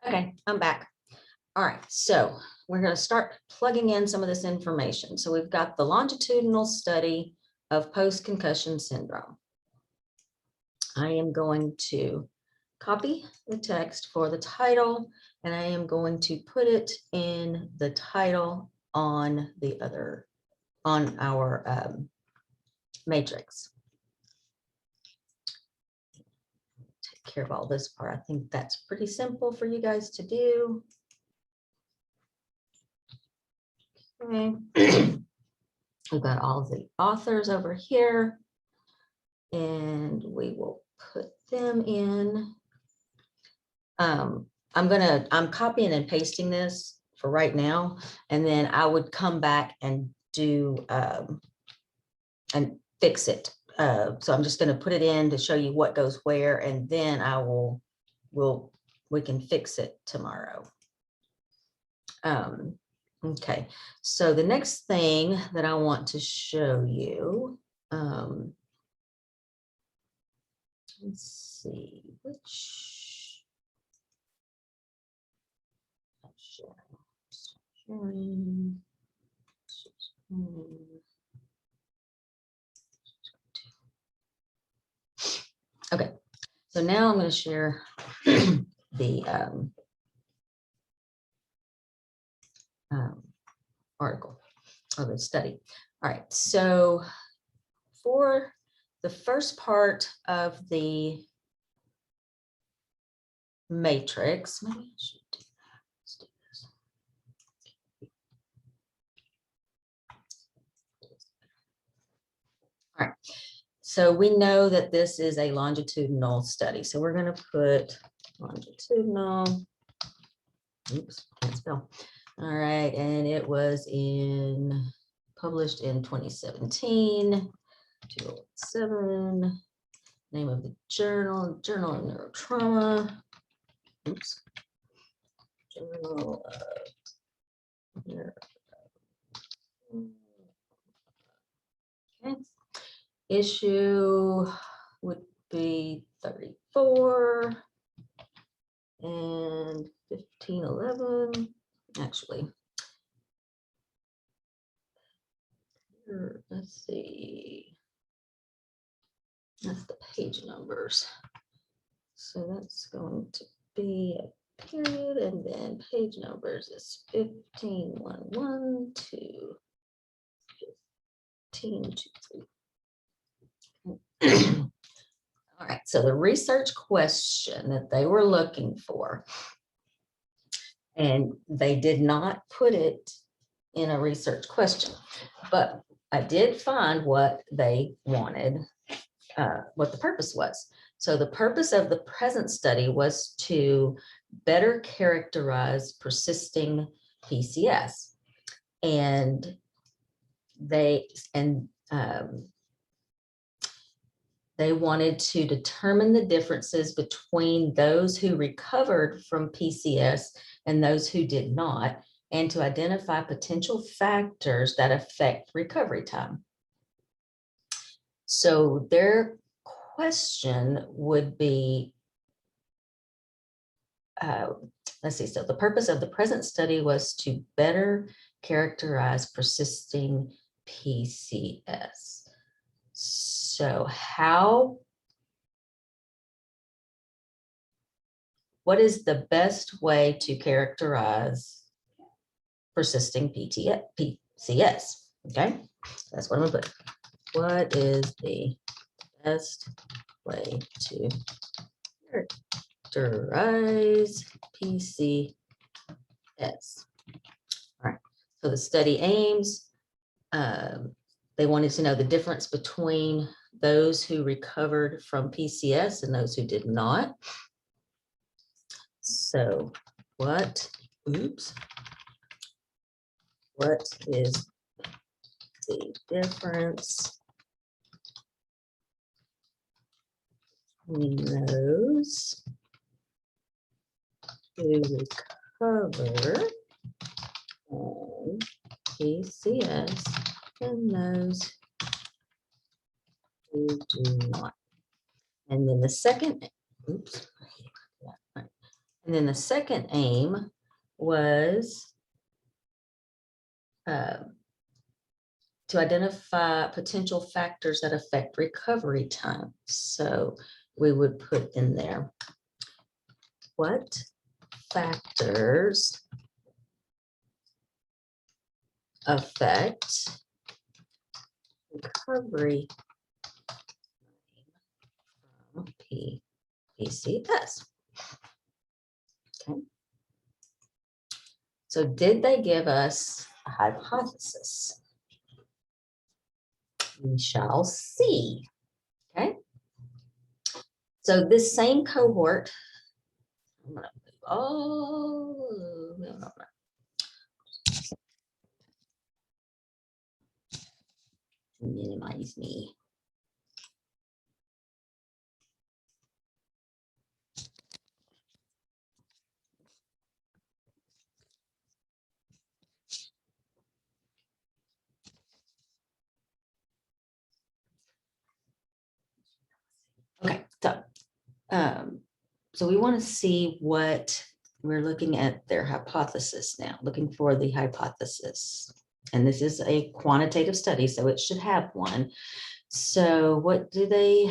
Okay, I'm back. All right, so we're going to start plugging in some of this information. So we've got the longitudinal study of post-concussion syndrome. I am going to copy the text for the title, and I am going to put it in the title on our matrix. Take care of all this part. I think that's pretty simple for you guys to do. Okay. We've got all the authors over here, and we will put them in. I'm copying and pasting this for right now, and then I would come back and do and fix it. So I'm just going to put it in to show you what goes where, and then we can fix it tomorrow. Okay, so the next thing that I want to show you, let's see, which, sharing. Okay, so now I'm going to share the article or the study. All right, so for the first part of the matrix, maybe I should do that. Let's do this. All right, so we know that this is a longitudinal study. So we're going to put longitudinal, oops, can't spell. All right, and it was published in 2017, 207, name of the journal of Neurotrauma. Oops. Journal of okay. Issue would be 34 and 1511. Actually, here, let's see. That's the page numbers. So that's going to be a period, and then page numbers is 1511 to 1523. All right, so the research question that they were looking for, and they did not put it in a research question, but I did find what they wanted, what the purpose was. So the purpose of the present study was to better characterize persisting PCS. And they wanted to determine the differences between those who recovered from PCS and those who did not, and to identify potential factors that affect recovery time. So their question would be, let's see, so the purpose of the present study was to better characterize persisting PCS. So what is the best way to characterize persisting PCS? Okay, that's what I'm gonna put. What is the best way to characterize PCS? All right, so the study aims, they wanted to know the difference between those who recovered from PCS and those who did not. So what is the difference between those who recover from PCS and those who do not? And then the second, and And then the second aim was to identify potential factors that affect recovery time. So we would put in there, what factors affect recovery from PCS? Okay. So did they give us a hypothesis? We shall see. Okay. So this same cohort, I'm gonna move all, no, minimize me. Okay, so we want to see what we're looking at their hypothesis now, looking for the hypothesis. And this is a quantitative study, so it should have one. So what do they,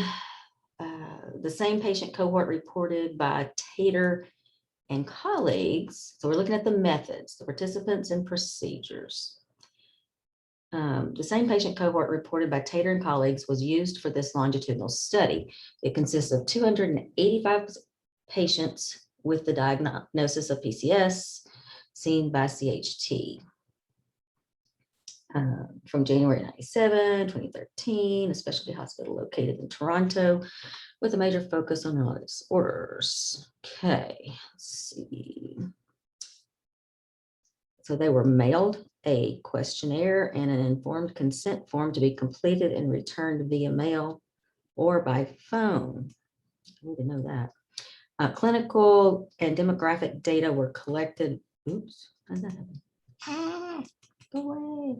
the same patient cohort reported by Tater and colleagues. So we're looking at the methods, the participants and procedures. The same patient cohort reported by Tater and colleagues was used for this longitudinal study. It consists of 285 patients with the diagnosis of PCS seen by CHT. From January 97, 2013, a specialty hospital located in Toronto with a major focus on neurologic disorders. Okay, let's see. So they were mailed a questionnaire and an informed consent form to be completed and returned via mail or by phone. I need to know that. Clinical and demographic data were collected. Oops, how did that happen? Go away.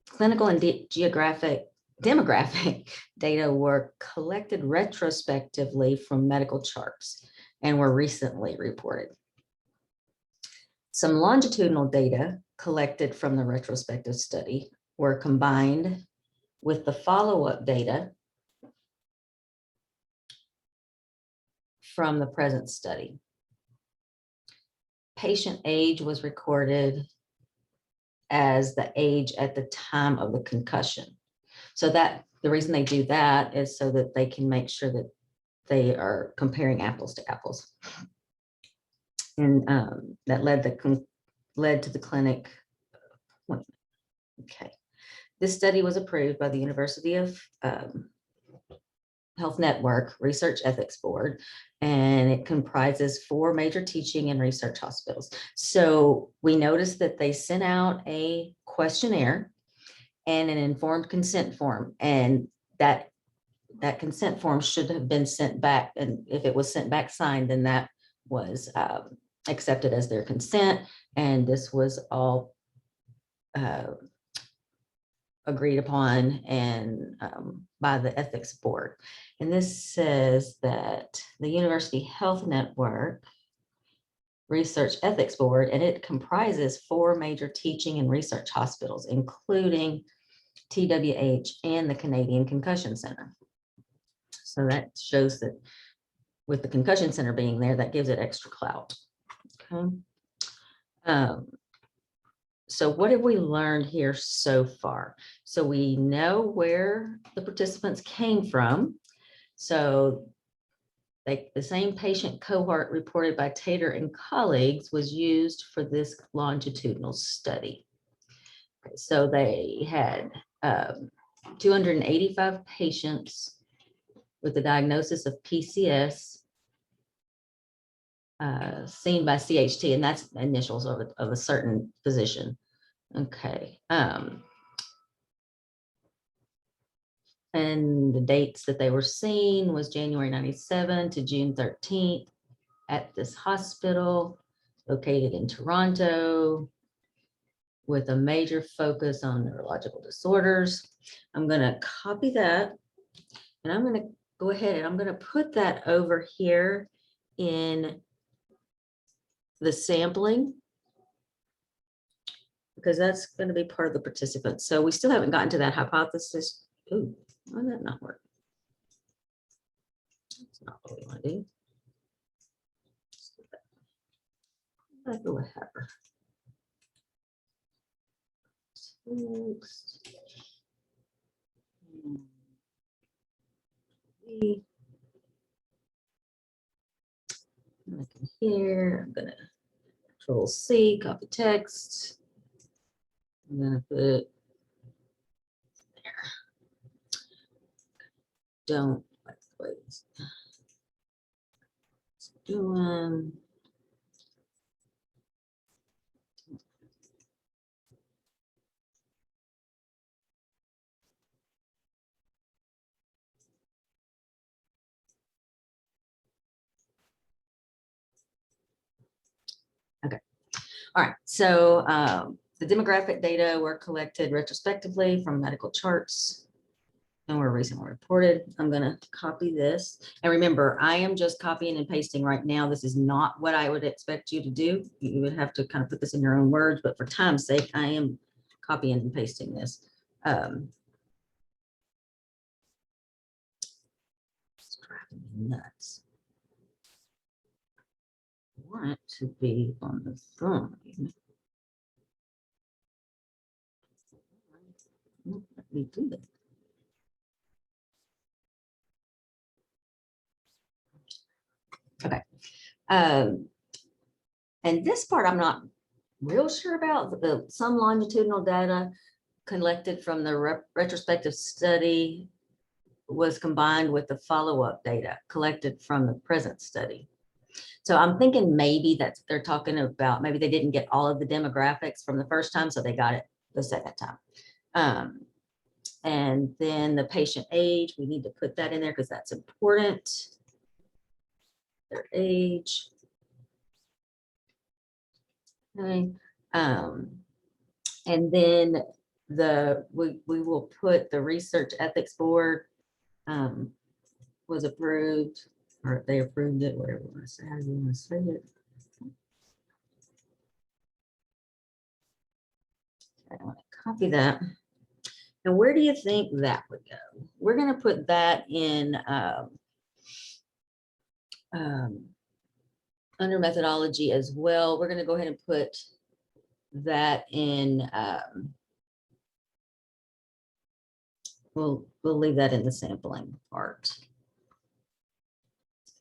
Clinical and demographic data were collected retrospectively from medical charts and were recently reported. Some longitudinal data collected from the retrospective study were combined with the follow-up data from the present study. Patient age was recorded as the age at the time of the concussion. So that the reason they do that is so that they can make sure that they are comparing apples to apples. And that led to the clinic appointment. Okay. This study was approved by the University of Health Network Research Ethics Board, and it comprises 4 major teaching and research hospitals. So we noticed that they sent out a questionnaire and an informed consent form, and that consent form should have been sent back. And if it was sent back signed, then that was accepted as their consent. And this was all agreed upon and by the ethics board. And this says that the University Health Network Research Ethics Board, and it comprises 4 major teaching and research hospitals, including TWH and the Canadian Concussion Center. So that shows that with the Concussion Center being there, that gives it extra clout. Okay. So what have we learned here so far? So we know where the participants came from. So the same patient cohort reported by Tater and colleagues was used for this longitudinal study. Okay, so they had 285 patients with the diagnosis of PCS seen by CHT, and that's initials of a certain physician. Okay. And the dates that they were seen was January 97 to June 13th at this hospital located in Toronto with a major focus on neurological disorders. I'm going to copy that, and I'm going to go ahead and I'm going to put that over here in the sampling, because that's going to be part of the participants. So we still haven't gotten to that hypothesis. Ooh, why did that not work? That's not what we want to do. Let's go with Heather. Next. Here, I'm gonna Control C, copy text. I'm gonna put there. Don't like the way it's doing. Okay. All right. So the demographic data were collected retrospectively from medical charts and were recently reported. I'm going to copy this. And remember, I am just copying and pasting right now. This is not what I would expect you to do. You would have to kind of put this in your own words, but for time's sake, I am copying and pasting this. It's driving me nuts. I want it to be on the phone. Let me do that. Okay. And this part I'm not real sure about. Some longitudinal data collected from the retrospective study was combined with the follow-up data collected from the present study. So I'm thinking maybe that they're talking about, maybe they didn't get all of the demographics from the first time, so they got it the second time. And then the patient age, we need to put that in there because that's important. Their age. Okay. And then we will put the research ethics board was approved, or they approved it, whatever you want to say, how you want to say it. I want to copy that. And where do you think that would go? We're going to put that in under methodology as well. We're going to go ahead and put that in. We'll leave that in the sampling part.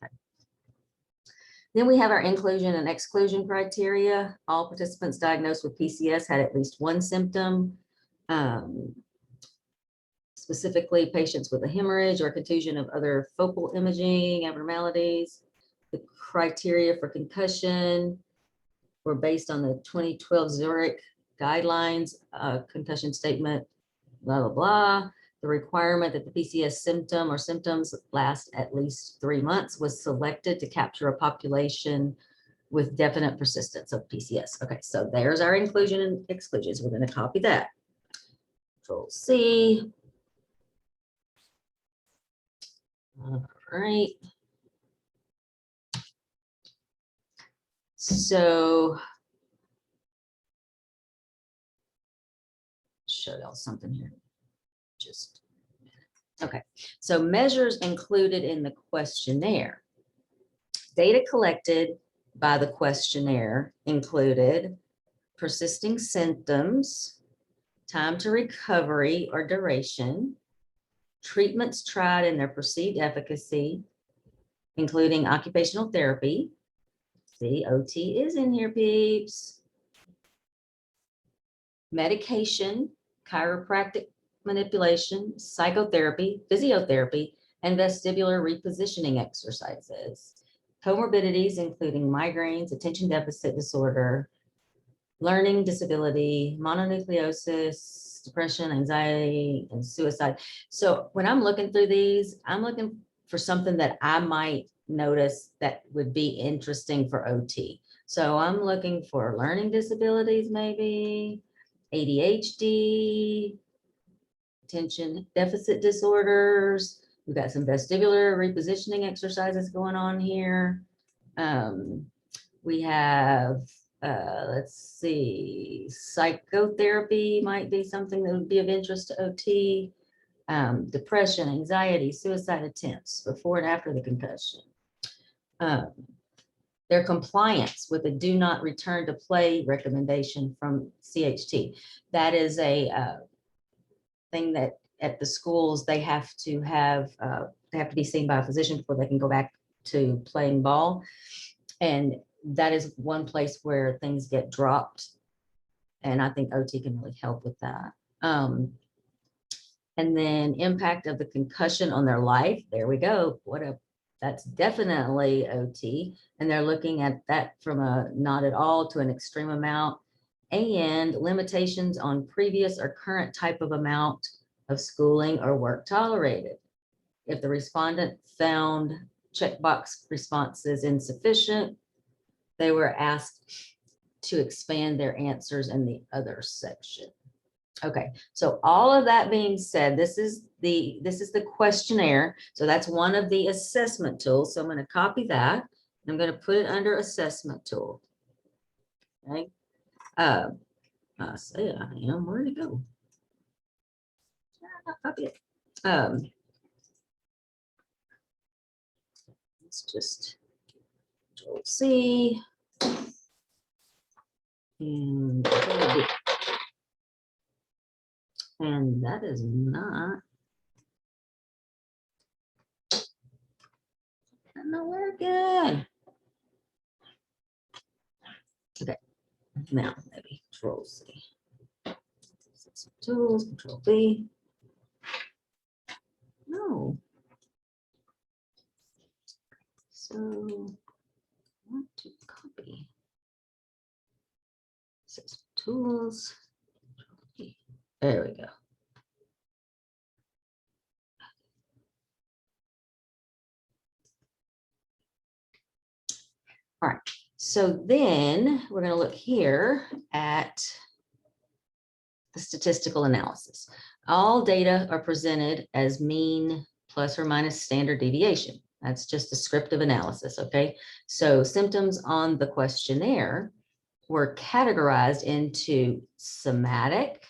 Okay. Then we have our inclusion and exclusion criteria. All participants diagnosed with PCS had at least one symptom. Specifically, patients with a hemorrhage or contusion of other focal imaging abnormalities. The criteria for concussion were based on the 2012 Zurich guidelines, concussion statement, blah, blah, blah. The requirement that the PCS symptom or symptoms last at least 3 months was selected to capture a population with definite persistence of PCS. Okay, so there's our inclusion and exclusions. We're going to copy that. Control C. All right. So show y'all something here. Just okay. So measures included in the questionnaire. Data collected by the questionnaire included persisting symptoms, time to recovery or duration, treatments tried and their perceived efficacy, including occupational therapy. See, OT is in here, peeps. Medication, chiropractic manipulation, psychotherapy, physiotherapy, and vestibular repositioning exercises. Comorbidities, including migraines, attention deficit disorder, learning disability, mononucleosis, depression, anxiety, and suicide. So when I'm looking through these, I'm looking for something that I might notice that would be interesting for OT. So I'm looking for learning disabilities, maybe ADHD, attention deficit disorders. We've got some vestibular repositioning exercises going on here. We have, let's see, psychotherapy might be something that would be of interest to OT. Depression, anxiety, suicide attempts before and after the concussion. Their compliance with a do not return to play recommendation from CHT. That is a thing that at the schools they have to be seen by a physician before they can go back to playing ball. And that is one place where things get dropped. And I think OT can really help with that. And then impact of the concussion on their life. There we go. That's definitely OT. And they're looking at that from a not at all to an extreme amount, and limitations on previous or current type of amount of schooling or work tolerated. If the respondent found checkbox responses insufficient, they were asked to expand their answers in the other section. Okay, so all of that being said, this is the questionnaire. So that's one of the assessment tools. So I'm going to copy that. I'm going to put it under assessment tool. Okay. I say I am. Where'd it go? Copy it. Let's just Control C. And that is not. Nowhere good. Okay, now maybe Control C. Tools, Control V. No. So I want to copy. Says tools. There we go. All right, so then we're going to look here at the statistical analysis. All data are presented as mean plus or minus standard deviation. That's just descriptive analysis, okay? So symptoms on the questionnaire were categorized into somatic,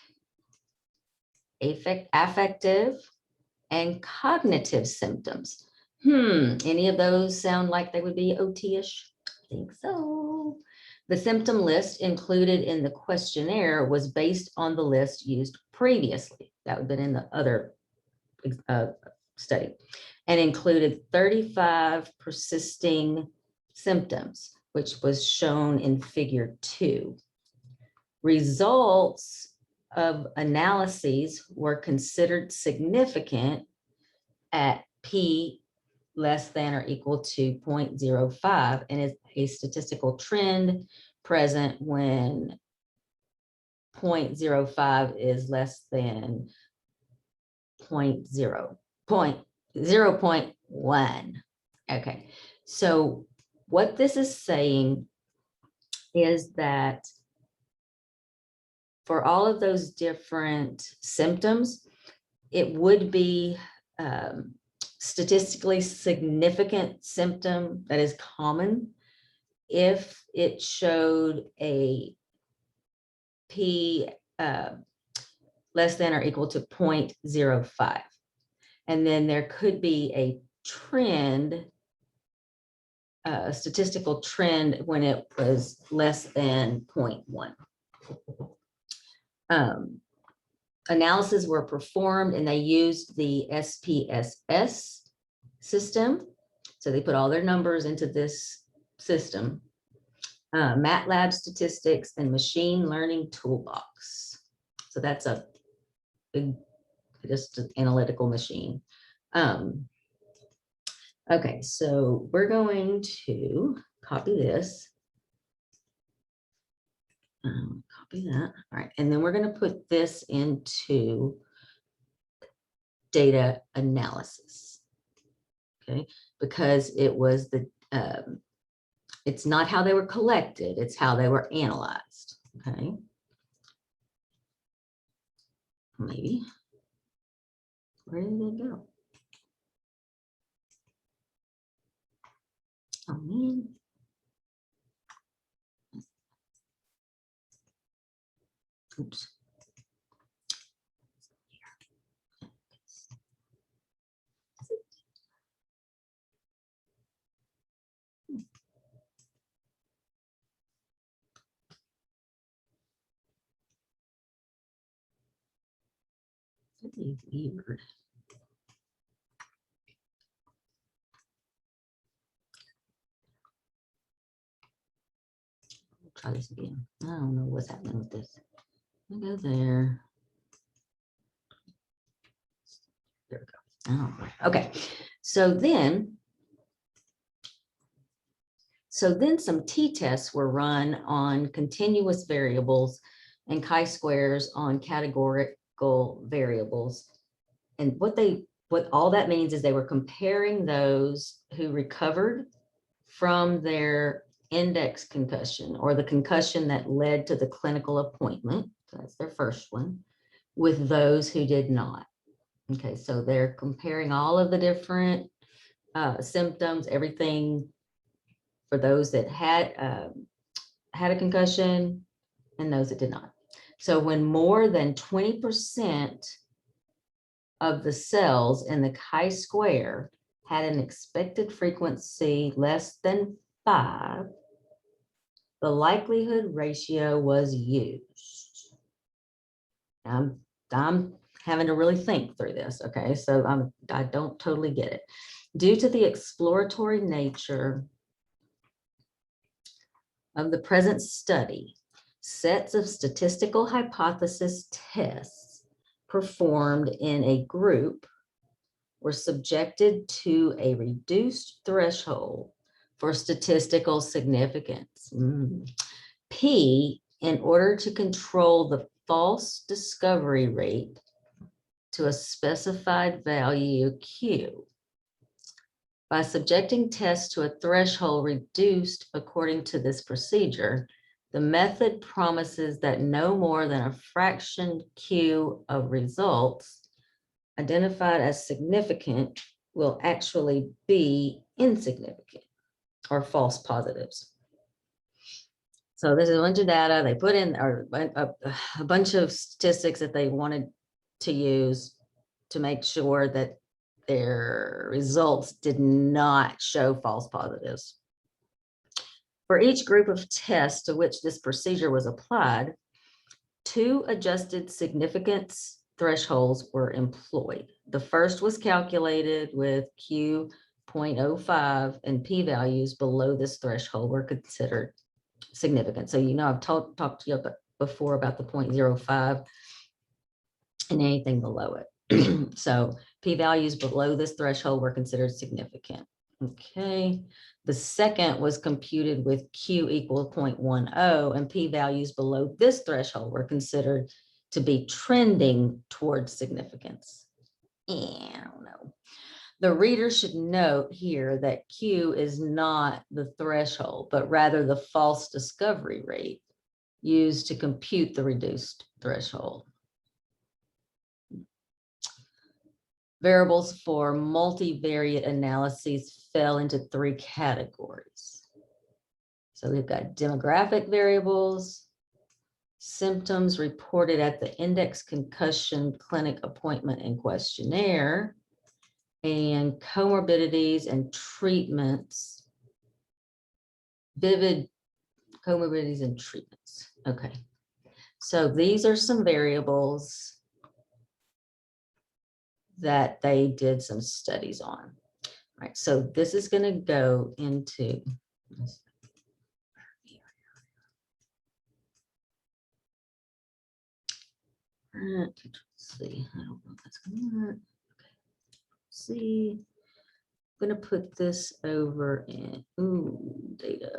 affective, and cognitive symptoms. Any of those sound like they would be OT-ish? I think so. The symptom list included in the questionnaire was based on the list used previously. That would have been in the other study, and included 35 persisting symptoms, which was shown in figure 2. Results of analyses were considered significant at P less than or equal to 0.05, and is a statistical trend present when 0.05 is less than 0.1. Okay, so what this is saying is that for all of those different symptoms, it would be statistically significant symptom that is common if it showed a P less than or equal to 0.05. And then there could be a trend, a statistical trend when it was less than 0.1. Analyses were performed and they used the SPSS system. So they put all their numbers into this system. MATLAB statistics and machine learning toolbox. So that's a big, just an analytical machine. Okay, so we're going to copy this. Copy that. All right, and then we're going to put this into data analysis. Okay, because it was the it's not how they were collected, it's how they were analyzed. Okay, maybe where did they go? Oh man, Oops. Really weird. Try this again. I don't know what's happening with this. I'll go there. There we go. Oh, okay. So then some t-tests were run on continuous variables and chi-squares on categorical variables. And what all that means is they were comparing those who recovered from their index concussion or the concussion that led to the clinical appointment. So that's their first one, with those who did not. Okay, so they're comparing all of the different symptoms, everything for those that had a concussion and those that did not. So when more than 20% of the cells in the chi-square had an expected frequency less than 5, the likelihood ratio was used. I'm having to really think through this, okay? So I don't totally get it. Due to the exploratory nature of the present study, sets of statistical hypothesis tests performed in a group were subjected to a reduced threshold for statistical significance, P, in order to control the false discovery rate to a specified value Q. By subjecting tests to a threshold reduced according to this procedure, the method promises that no more than a fraction Q of results identified as significant will actually be insignificant or false positives. So this is a bunch of data they put in, or a bunch of statistics that they wanted to use to make sure that their results did not show false positives. For each group of tests to which this procedure was applied, 2 adjusted significance thresholds were employed. The first was calculated with Q 0.05 and p-values below this threshold were considered significant. So, I've talked to you before about the 0.05 and anything below it. So p-values below this threshold were considered significant. Okay. The second was computed with Q equal 0.10 and p-values below this threshold were considered to be trending towards significance. I don't know. The reader should note here that Q is not the threshold, but rather the false discovery rate used to compute the reduced threshold. Variables for multivariate analyses fell into 3 categories. So we've got demographic variables, symptoms reported at the index concussion clinic appointment and questionnaire, and comorbidities and treatments, vivid comorbidities and treatments. Okay, so these are some variables that they did some studies on. All right, so this is going to go into, let's see, I don't know if that's going to work. Okay. See, I'm going to put this over in data.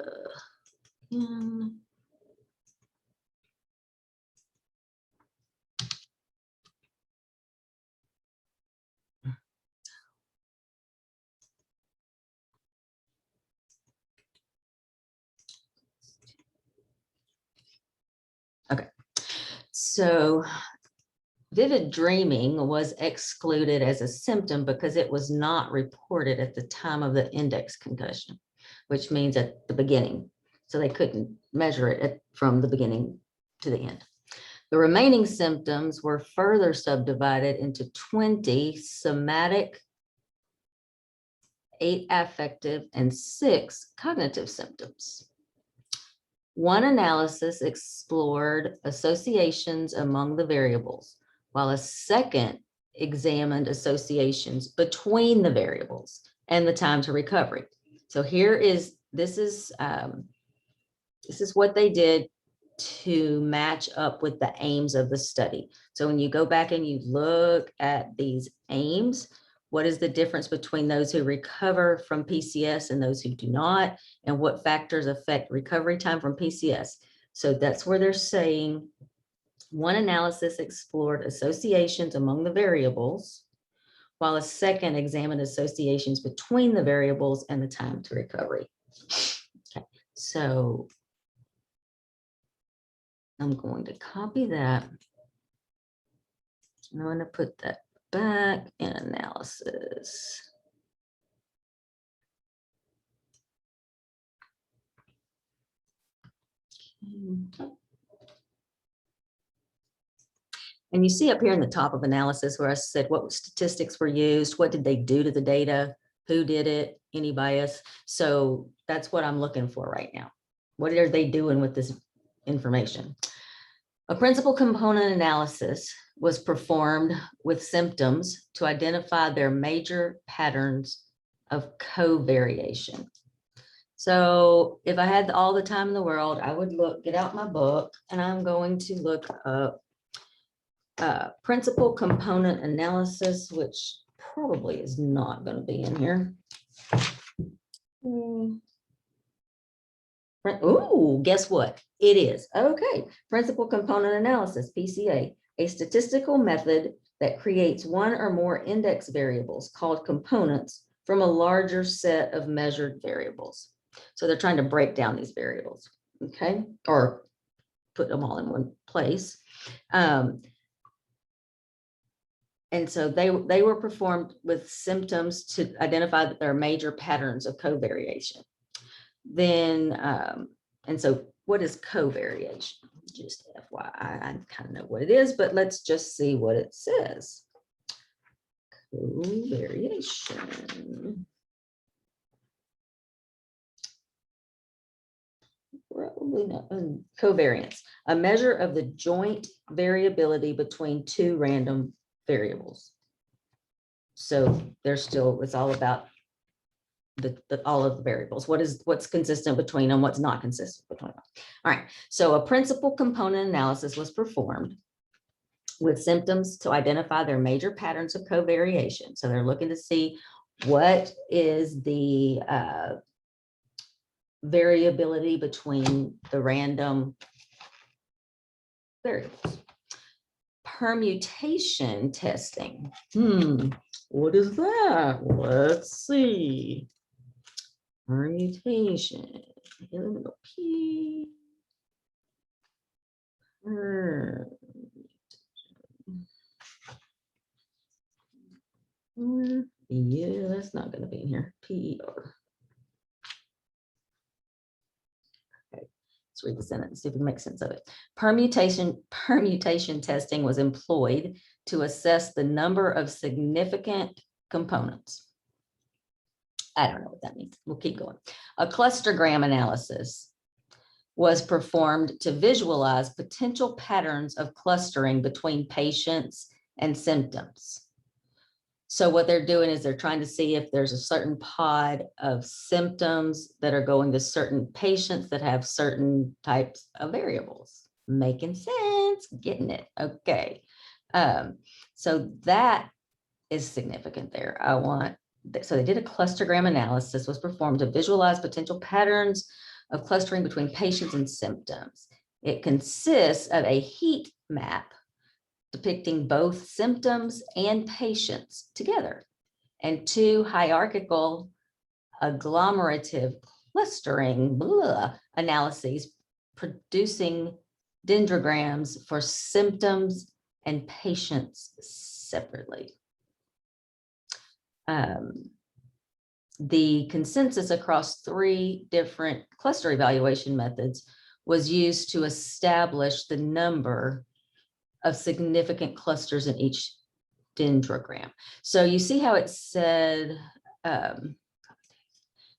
Okay, so vivid dreaming was excluded as a symptom because it was not reported at the time of the index concussion, which means at the beginning. So they couldn't measure it from the beginning to the end. The remaining symptoms were further subdivided into 20 somatic, 8 affective, and 6 cognitive symptoms. One analysis explored associations among the variables, while a second examined associations between the variables and the time to recovery. So this is what they did to match up with the aims of the study. So when you go back and you look at these aims, what is the difference between those who recover from PCS and those who do not? And what factors affect recovery time from PCS? So that's where they're saying one analysis explored associations among the variables, while a second examined associations between the variables and the time to recovery. Okay, so I'm going to copy that. I'm going to put that back in analysis. Okay. And you see up here in the top of analysis where I said what statistics were used, what did they do to the data, who did it, any bias. So that's what I'm looking for right now. What are they doing with this information? A principal component analysis was performed with symptoms to identify their major patterns of covariation. So if I had all the time in the world, I would get out my book, and I'm going to look up principal component analysis, which probably is not going to be in here. Oh, guess what? It is. Okay. Principal component analysis, PCA, a statistical method that creates one or more index variables called components from a larger set of measured variables. So they're trying to break down these variables, okay, or put them all in one place. And so they were performed with symptoms to identify that there are major patterns of covariation. Then, and so what is covariation? Just FYI, I kind of know what it is, but let's just see what it says. Covariation. Probably not. Covariance, a measure of the joint variability between two random variables. So there's still, it's all about all of the variables. What's consistent between them, what's not consistent between them. All right, so a principal component analysis was performed with symptoms to identify their major patterns of covariation. So they're looking to see what is the variability between the random variables. Permutation testing. What is that? Let's see. Permutation. P. Yeah, that's not going to be in here. PER. Okay, let's read the sentence, see if we can make sense of it. Permutation testing was employed to assess the number of significant components. I don't know what that means. We'll keep going. A clustergram analysis was performed to visualize potential patterns of clustering between patients and symptoms. So what they're doing is they're trying to see if there's a certain pod of symptoms that are going to certain patients that have certain types of variables. Making sense, getting it. Okay. So that is significant there. So they did a clustergram analysis, was performed to visualize potential patterns of clustering between patients and symptoms. It consists of a heat map depicting both symptoms and patients together, and two hierarchical agglomerative clustering analyses producing dendrograms for symptoms and patients separately. The consensus across 3 different cluster evaluation methods was used to establish the number of significant clusters in each dendrogram. So you see how it said,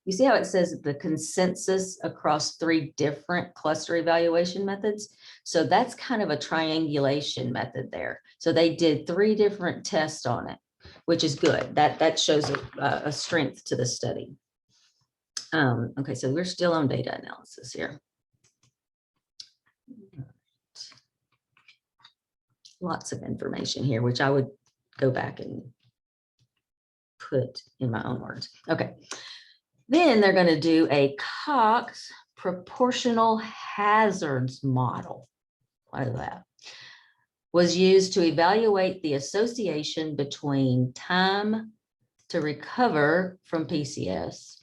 you see how it says the consensus across 3 different cluster evaluation methods? So that's kind of a triangulation method there. So they did 3 different tests on it, which is good. That shows a strength to the study. Okay, so we're still on data analysis here. Lots of information here, which I would go back and put in my own words. Okay. Then they're going to do a Cox proportional hazards model. What is that? Was used to evaluate the association between time to recover from PCS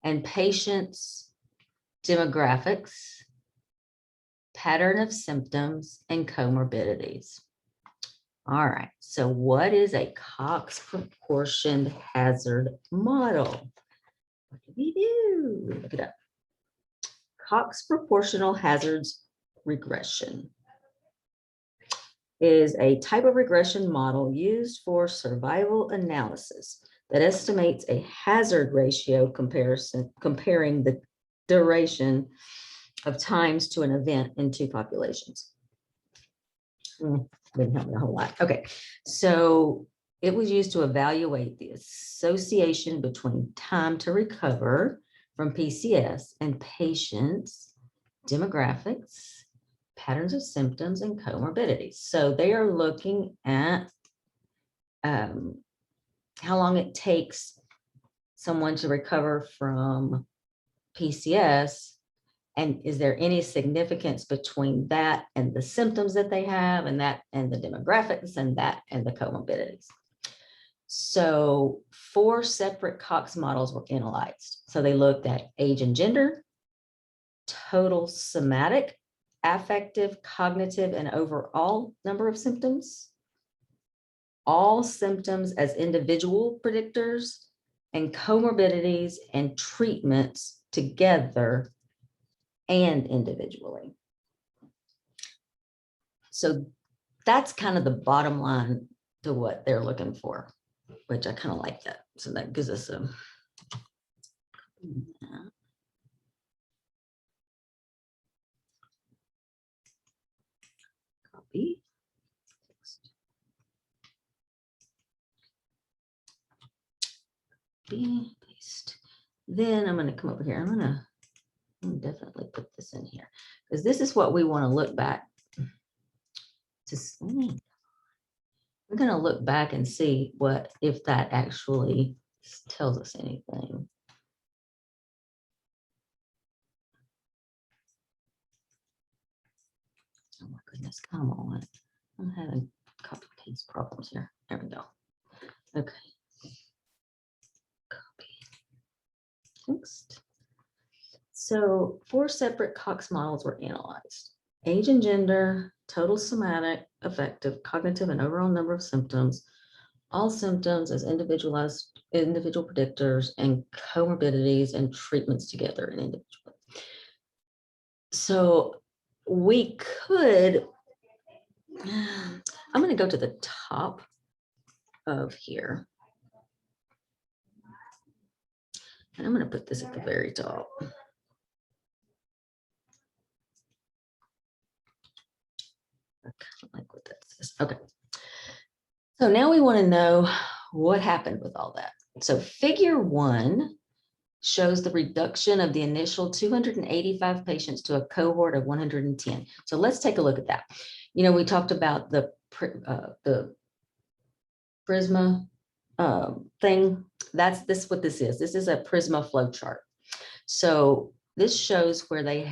and patients' demographics, pattern of symptoms, and comorbidities. All right, so what is a Cox proportioned hazard model? What do we do? Look it up. Cox proportional hazards regression is a type of regression model used for survival analysis that estimates a hazard ratio comparing the duration of times to an event in 2 populations. Didn't help me a whole lot. Okay, so it was used to evaluate the association between time to recover from PCS and patients' demographics, patterns of symptoms, and comorbidities. So they are looking at how long it takes someone to recover from PCS, and is there any significance between that and the symptoms that they have, and that and the demographics, and that and the comorbidities. So 4 separate Cox models were analyzed. So they looked at age and gender, total somatic, affective, cognitive, and overall number of symptoms, all symptoms as individual predictors, and comorbidities and treatments together and individually. So that's kind of the bottom line to what they're looking for, which I kind of like that. So that gives us a copy. Paste. Then I'm going to come over here. I'm going to definitely put this in here because this is what we want to look back to see. We're going to look back and see what if that actually tells us anything. Oh my goodness, come on. I'm having copy paste problems here. There we go. Okay. Copy. Next. So 4 separate Cox models were analyzed. Age and gender, total somatic, affective, cognitive, and overall number of symptoms, all symptoms as individual predictors, and comorbidities and treatments together and individually. So we could, I'm going to go to the top of here. And I'm going to put this at the very top. I kind of like what that says. Okay. So now we want to know what happened with all that. So figure 1 shows the reduction of the initial 285 patients to a cohort of 110. So let's take a look at that. You know, we talked about the Prisma thing. That's what this is. This is a Prisma flow chart. So this shows where they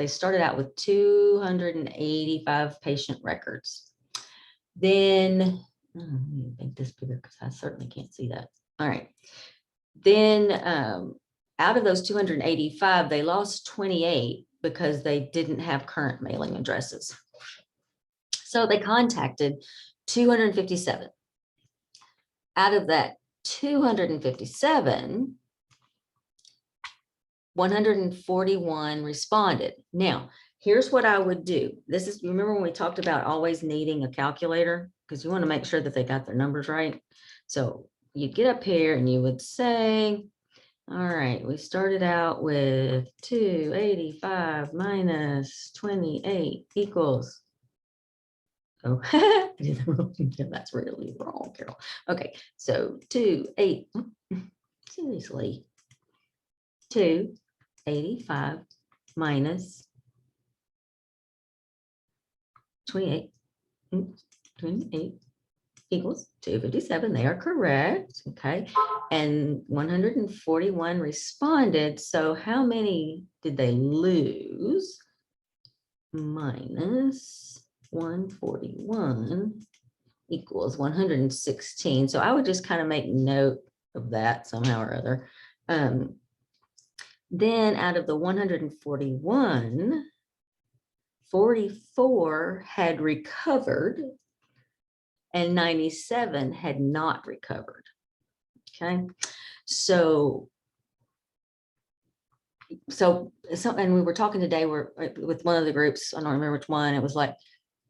started out with 285 patient records. Then, let me make this bigger because I certainly can't see that. All right. Then out of those 285, they lost 28 because they didn't have current mailing addresses. So they contacted 257. Out of that 257, 141 responded. Now, here's what I would do. This is, remember when we talked about always needing a calculator? Because you want to make sure that they got their numbers right. So you'd get up here and you would say, all right, we started out with 285 minus 28 equals. Oh, I did the wrong thing. That's really wrong, Carol. Okay, so 280, seriously, 285 minus 28, 28 equals 257. They are correct. Okay. And 141 responded. So how many did they lose? Minus 141 equals 116. So I would just kind of make note of that somehow or other. Then out of the 141, 44 had recovered and 97 had not recovered. Okay, so and we were talking today with one of the groups, I don't remember which one, it was like,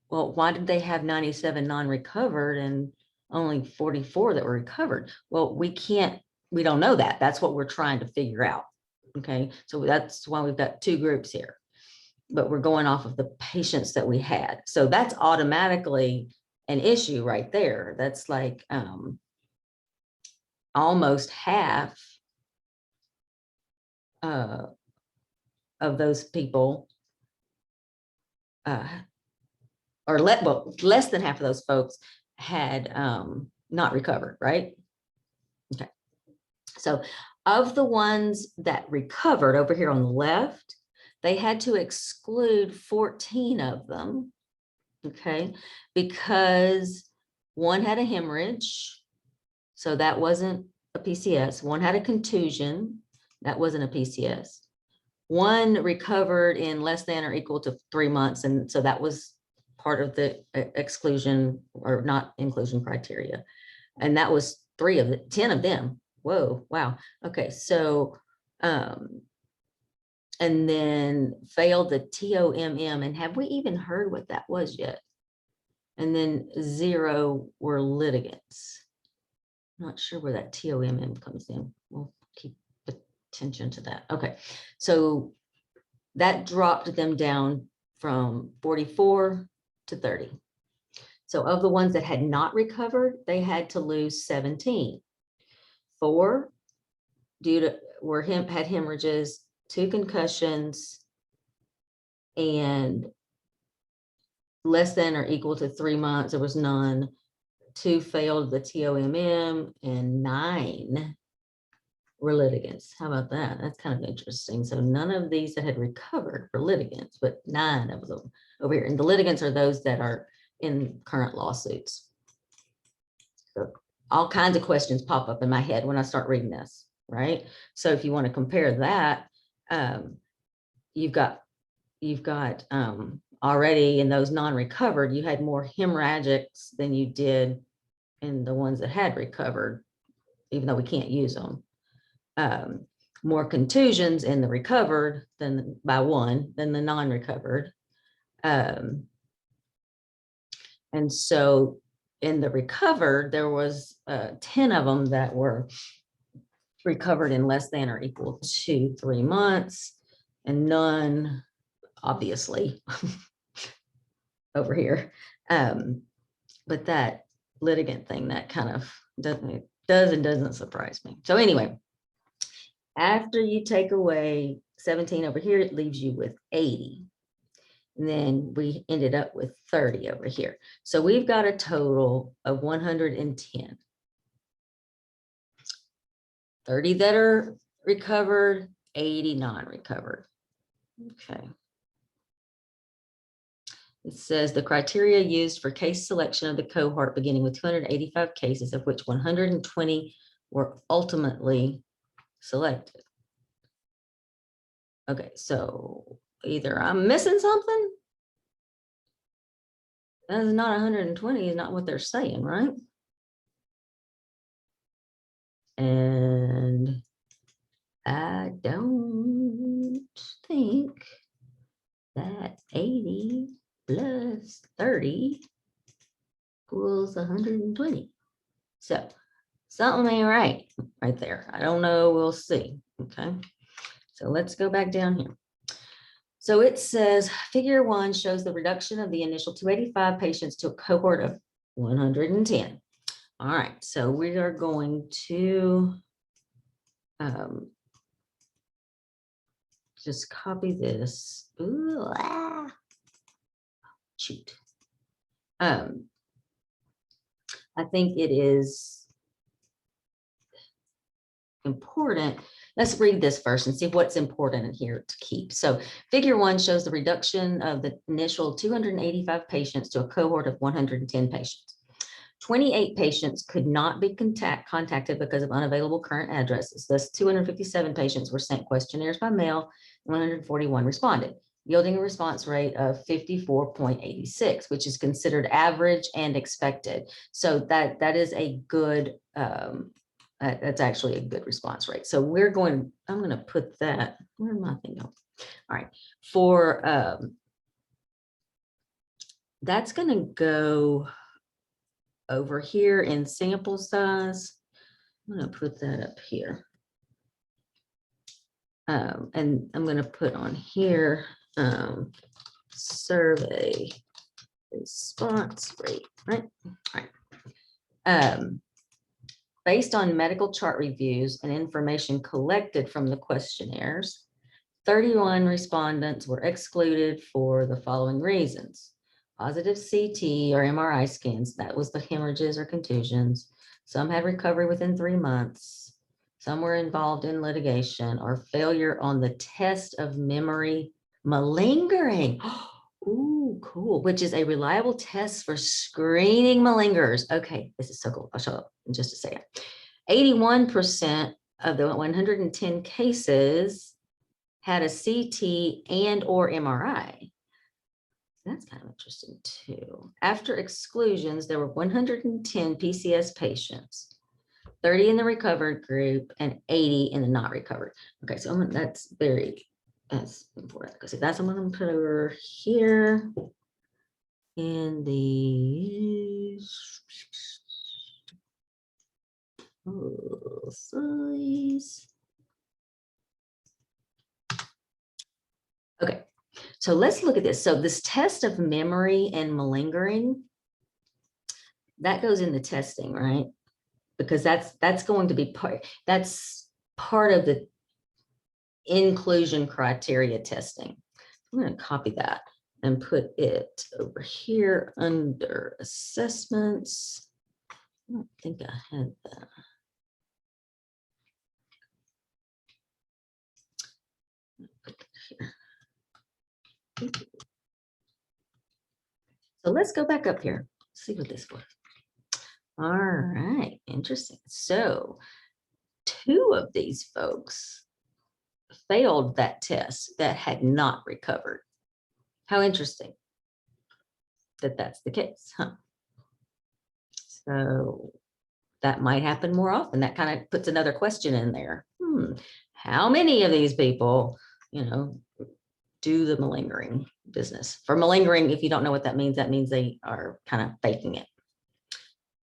well, why did they have 97 non-recovered and only 44 that were recovered? Well, we don't know that. That's what we're trying to figure out. Okay, so that's why we've got two groups here, but we're going off of the patients that we had. So that's automatically an issue right there. That's like almost half of those people, or less than half of those folks had not recovered, right? Okay, so of the ones that recovered over here on the left, they had to exclude 14 of them, okay, because one had a hemorrhage, so that wasn't a PCS. One had a contusion, that wasn't a PCS. One recovered in less than or equal to 3 months, and so that was part of the exclusion or not inclusion criteria. And that was 10 of them. Whoa, wow. Okay, so and then failed the TOMM, and have we even heard what that was yet? And then 0 were litigants. Not sure where that TOMM comes in. We'll keep attention to that. Okay, so that dropped them down from 44 to 30. So of the ones that had not recovered, they had to lose 17. 4 had hemorrhages, 2 concussions, and less than or equal to 3 months, there was none. 2 failed the TOMM, and 9 were litigants. How about that? That's kind of interesting. So none of these that had recovered were litigants, but 9 of them over here. And the litigants are those that are in current lawsuits. So all kinds of questions pop up in my head when I start reading this, right? So if you want to compare that, you've got already in those non-recovered, you had more hemorrhagics than you did in the ones that had recovered, even though we can't use them. More contusions in the recovered than by 1 than the non-recovered. And so in the recovered, there was 10 of them that were recovered in less than or equal to 3 months, and none, obviously, over here. But that litigant thing, that kind of doesn't surprise me. So anyway, after you take away 17 over here, it leaves you with 80. And then we ended up with 30 over here. So we've got a total of 110. 30 that are recovered, 80 non-recovered. Okay. It says the criteria used for case selection of the cohort beginning with 285 cases, of which 120 were ultimately selected. Okay, so either I'm missing something. That is not 120, is not what they're saying, right? And I don't think that 80 plus 30 equals 120. So something ain't right there. I don't know. We'll see. Okay. So let's go back down here. So it says figure 1 shows the reduction of the initial 285 patients to a cohort of 110. All right. So we are going to just copy this. Ooh, shoot. I think it is important. Let's read this first and see what's important in here to keep. So figure 1 shows the reduction of the initial 285 patients to a cohort of 110 patients. 28 patients could not be contacted because of unavailable current addresses. Thus, 257 patients were sent questionnaires by mail, and 141 responded, yielding a response rate of 54.86, which is considered average and expected. So that is a good, that's actually a good response rate. So I'm going to put that, where am I thinking? All right, for, that's going to go over here in sample size. I'm going to put that up here. And I'm going to put on here survey response rate, right? All right. Based on medical chart reviews and information collected from the questionnaires, 31 respondents were excluded for the following reasons: positive CT or MRI scans, that was the hemorrhages or contusions. Some had recovery within 3 months. Some were involved in litigation or failure on the test of memory malingering. Ooh, cool. Which is a reliable test for screening malingerers. Okay, this is so cool. I'll show up in just a second. 81% of the 110 cases had a CT and or MRI. That's kind of interesting too. After exclusions, there were 110 PCS patients, 30 in the recovered group and 80 in the not recovered. Okay, so that's important because that's what I'm going to put over here in the size. Okay, so let's look at this. So this test of memory and malingering, that goes in the testing, right? Because that's going to be that's part of the inclusion criteria testing. I'm going to copy that and put it over here under assessments. I don't think I had that. Here. So let's go back up here, see what this was. All right, interesting. So 2 of these folks failed that test that had not recovered. How interesting that that's the case, huh? So that might happen more often. That kind of puts another question in there. How many of these people, do the malingering business? For malingering, if you don't know what that means they are kind of faking it.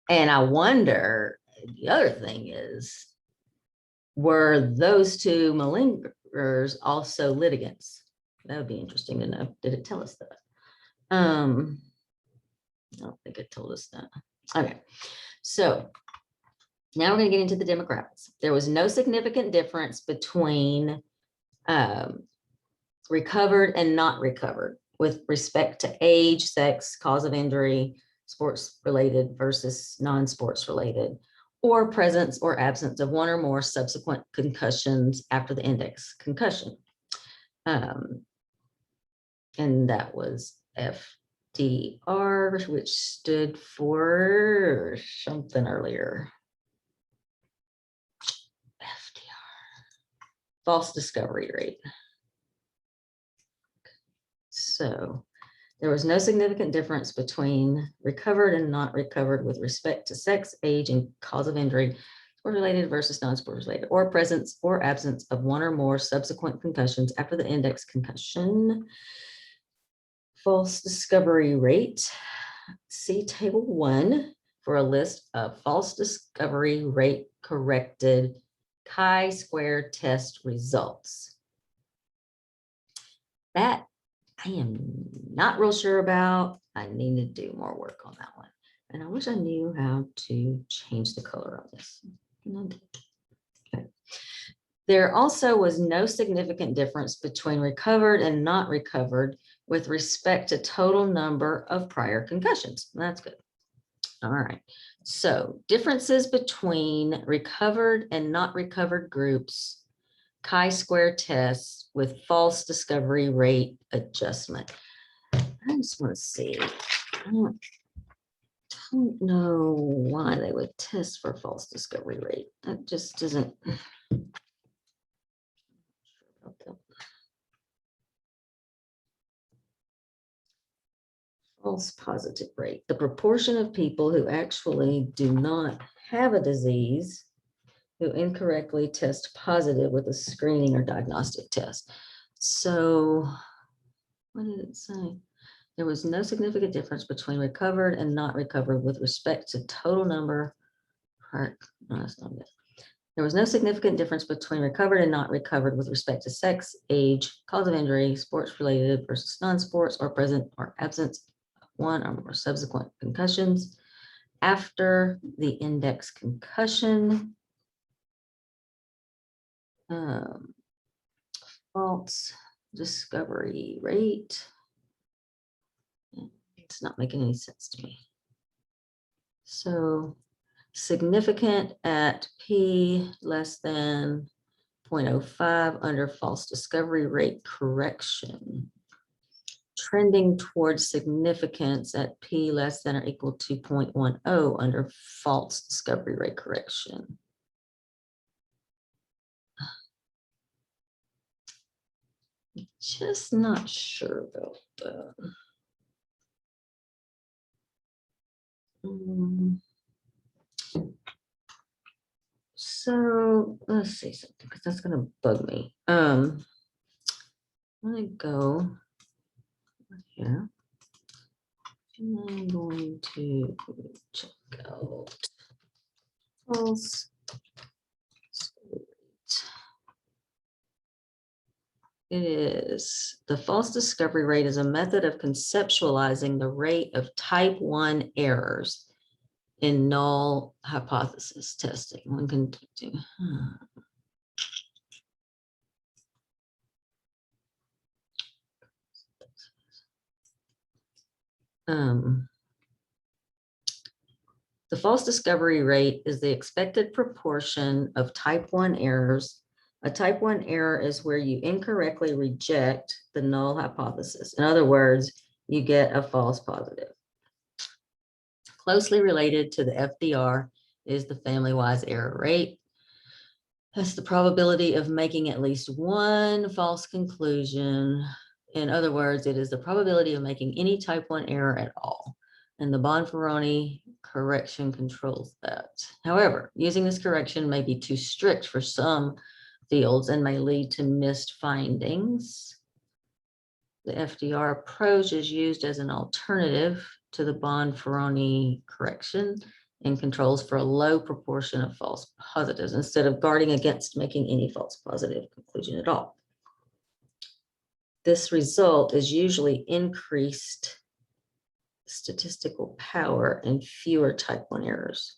And I wonder, the other thing is, were those 2 malingerers also litigants? That would be interesting to know. Did it tell us that? I don't think it told us that. Okay, so now we're going to get into the demographics. There was no significant difference between recovered and not recovered with respect to age, sex, cause of injury, sports related versus non-sports related, or presence or absence of 1 or more subsequent concussions after the index concussion. And that was FDR, which stood for something earlier. FDR, false discovery rate. So there was no significant difference between recovered and not recovered with respect to sex, age, and cause of injury, sport related versus non-sport related, or presence or absence of 1 or more subsequent concussions after the index concussion. false discovery rate. See table 1 for a list of false discovery rate corrected chi-square test results. That I am not real sure about. I need to do more work on that one. And I wish I knew how to change the color on this. Okay. There also was no significant difference between recovered and not recovered with respect to total number of prior concussions. That's good. All right. So differences between recovered and not recovered groups, chi-square tests with false discovery rate adjustment. I just want to see. I don't know why they would test for false discovery rate. That just doesn't. False positive rate, the proportion of people who actually do not have a disease who incorrectly test positive with a screening or diagnostic test. So what did it say? There was no significant difference between recovered and not recovered with respect to total number. No, that's not it. There was no significant difference between recovered and not recovered with respect to sex, age, cause of injury, sports related versus non-sports, or present or absence of one or more subsequent concussions after the index concussion. False discovery rate. It's not making any sense to me. So significant at P less than 0.05 under false discovery rate correction. Trending towards significance at P less than or equal to 0.10 under false discovery rate correction. Just not sure about that. So let's see something because that's going to bug me. I'm going to go here. And I'm going to check out false. It is the false discovery rate is a method of conceptualizing the rate of type 1 errors in null hypothesis testing. One can do. The false discovery rate is the expected proportion of type 1 errors. A type 1 error is where you incorrectly reject the null hypothesis. In other words, you get a false positive. Closely related to the FDR is the family-wise error rate. That's the probability of making at least one false conclusion. In other words, it is the probability of making any type 1 error at all. And the Bonferroni correction controls that. However, using this correction may be too strict for some fields and may lead to missed findings. The FDR approach is used as an alternative to the Bonferroni correction and controls for a low proportion of false positives instead of guarding against making any false positive conclusion at all. This result is usually increased statistical power and fewer type 1 errors.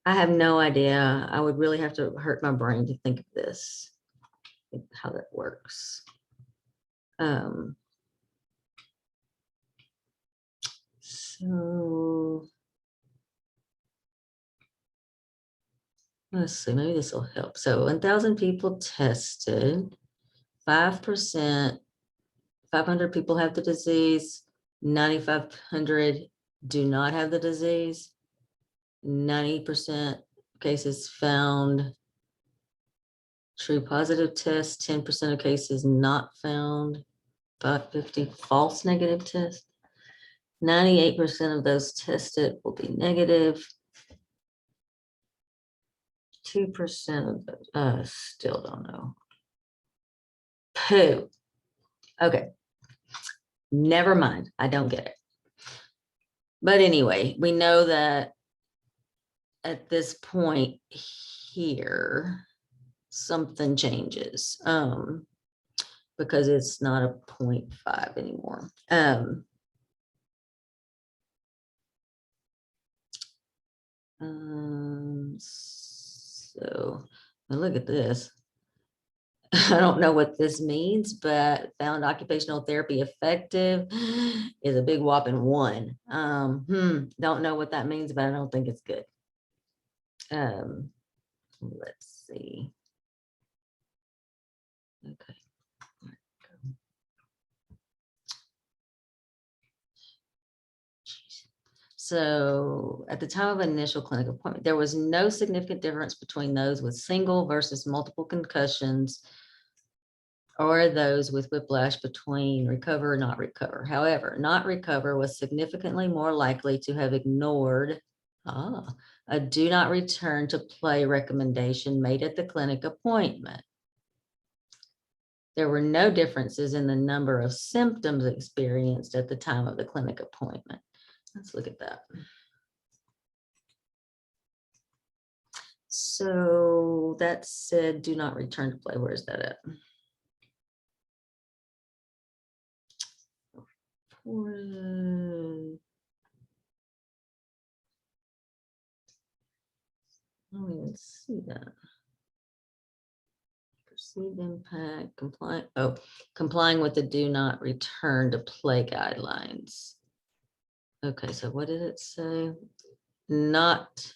I have no idea. I would really have to hurt my brain to think of this, how that works. So let's see, maybe this will help. So 1,000 people tested, 5%, 500 people have the disease, 9,500 do not have the disease, 90% cases found true positive tests, 10% of cases not found, 550 false negative tests. 98% of those tested will be negative. 2% of those, still don't know. Pooh. Okay. Never mind, I don't get it. But anyway, we know that at this point here, something changes, because it's not a 0.5 anymore. So now look at this. I don't know what this means, but found occupational therapy effective is a big whopping 1. Don't know what that means, but I don't think it's good. Let's see. Okay. So at the time of initial clinic appointment, there was no significant difference between those with single versus multiple concussions or those with whiplash between recover or not recover. However, not recover was significantly more likely to have ignored a do not return to play recommendation made at the clinic appointment. There were no differences in the number of symptoms experienced at the time of the clinic appointment. Let's look at that. So that said, do not return to play. Where is that at? I don't even see that. Perceived impact, complying with the do not return to play guidelines. Okay, so what did it say? Not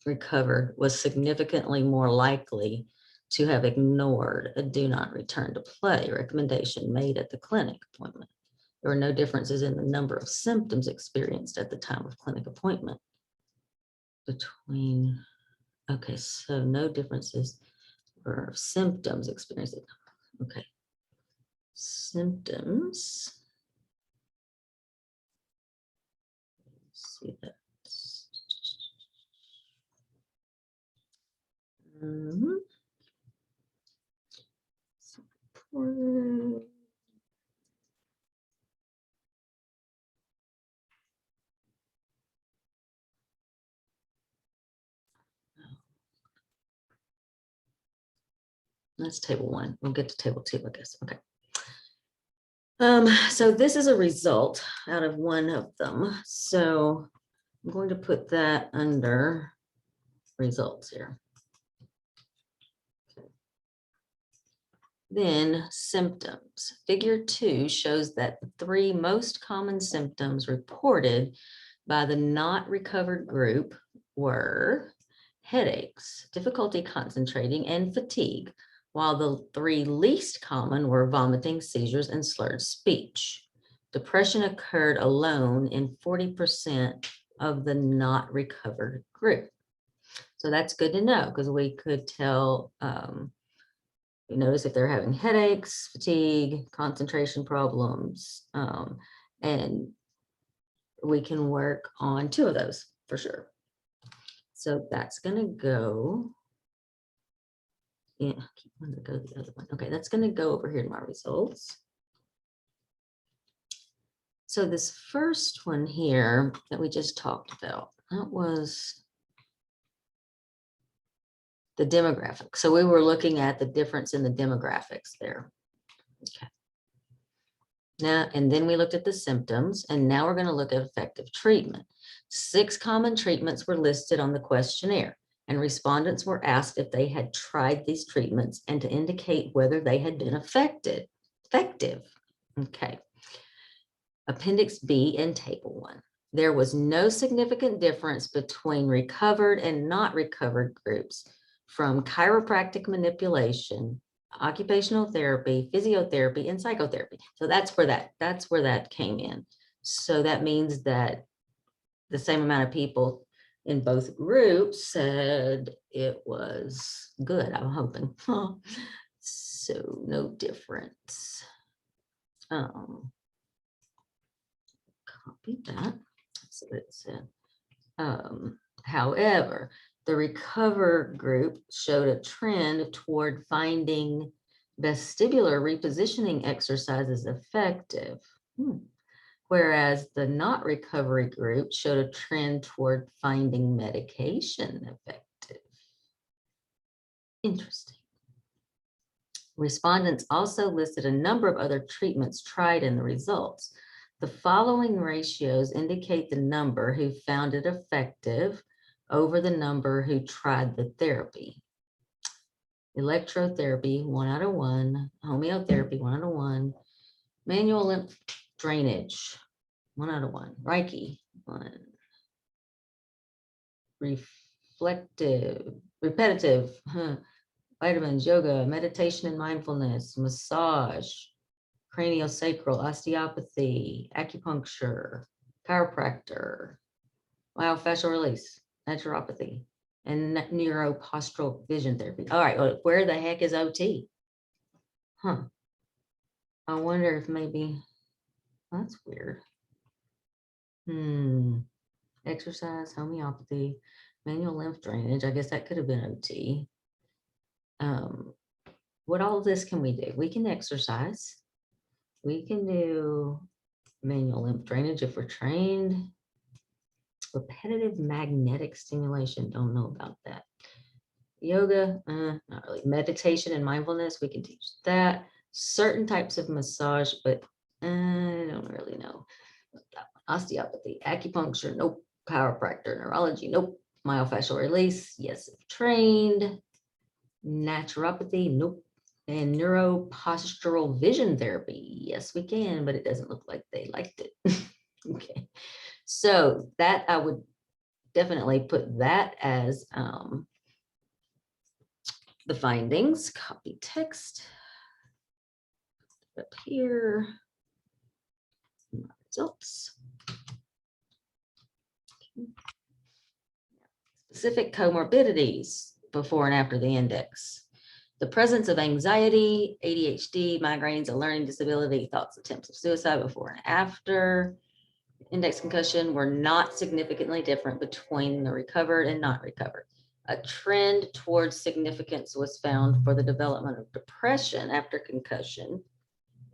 recovered was significantly more likely to have ignored a do not return to play recommendation made at the clinic appointment. There were no differences in the number of symptoms experienced at the time of clinic appointment between, okay, so no differences or symptoms experienced. Okay, symptoms. Let's see that. That's table 1. We'll get to table 2, I guess. Okay. So this is a result out of one of them. So I'm going to put that under results here. Okay. Then symptoms. Figure 2 shows that the 3 most common symptoms reported by the not recovered group were headaches, difficulty concentrating, and fatigue, while the 3 least common were vomiting, seizures, and slurred speech. Depression occurred alone in 40% of the not recovered group. So that's good to know, because we could tell, you notice if they're having headaches, fatigue, concentration problems, and we can work on 2 of those for sure. So that's going to go. Yeah, I keep wanting to go to the other one. Okay, that's going to go over here to my results. So this first one here that we just talked about, that was the demographics. So we were looking at the difference in the demographics there. Okay. Now, and then we looked at the symptoms, and now we're going to look at effective treatment. 6 common treatments were listed on the questionnaire, and respondents were asked if they had tried these treatments and to indicate whether they had been effective. Okay. Appendix B in table 1. There was no significant difference between recovered and not recovered groups from chiropractic manipulation, occupational therapy, physiotherapy, and psychotherapy. So that's where that came in. So that means that the same amount of people in both groups said it was good, I'm hoping. So no difference. Copy that. That's what it said. However, the recover group showed a trend toward finding vestibular repositioning exercise is effective. Whereas the not recovery group showed a trend toward finding medication effective. Interesting. Respondents also listed a number of other treatments tried in the results. The following ratios indicate the number who found it effective over the number who tried the therapy. Electrotherapy, 1 out of 1. Homeotherapy, 1 out of 1. Manual lymph drainage, 1 out of 1. Reiki, 1. Repetitive, vitamins, yoga, meditation and mindfulness, massage, craniosacral, osteopathy, acupuncture, chiropractor, myofascial release, naturopathy, and neuropostural vision therapy. All right, well, where the heck is OT? Huh. I wonder if maybe, that's weird. Exercise, homeopathy, manual lymph drainage. I guess that could have been OT. What all of this can we do? We can exercise. We can do manual lymph drainage if we're trained. Repetitive magnetic stimulation, don't know about that. Yoga, not really. Meditation and mindfulness, we can teach that. Certain types of massage, but I don't really know. Osteopathy, acupuncture, nope. Chiropractor, neurology, nope. Myofascial release, yes, if trained. Naturopathy, nope. And neuropostural vision therapy, yes, we can, but it doesn't look like they liked it. Okay, so that I would definitely put that as the findings. Copy text up here. Results. Specific comorbidities before and after the index. The presence of anxiety, ADHD, migraines, a learning disability, thoughts, attempts of suicide before and after index concussion were not significantly different between the recovered and not recovered. A trend towards significance was found for the development of depression after concussion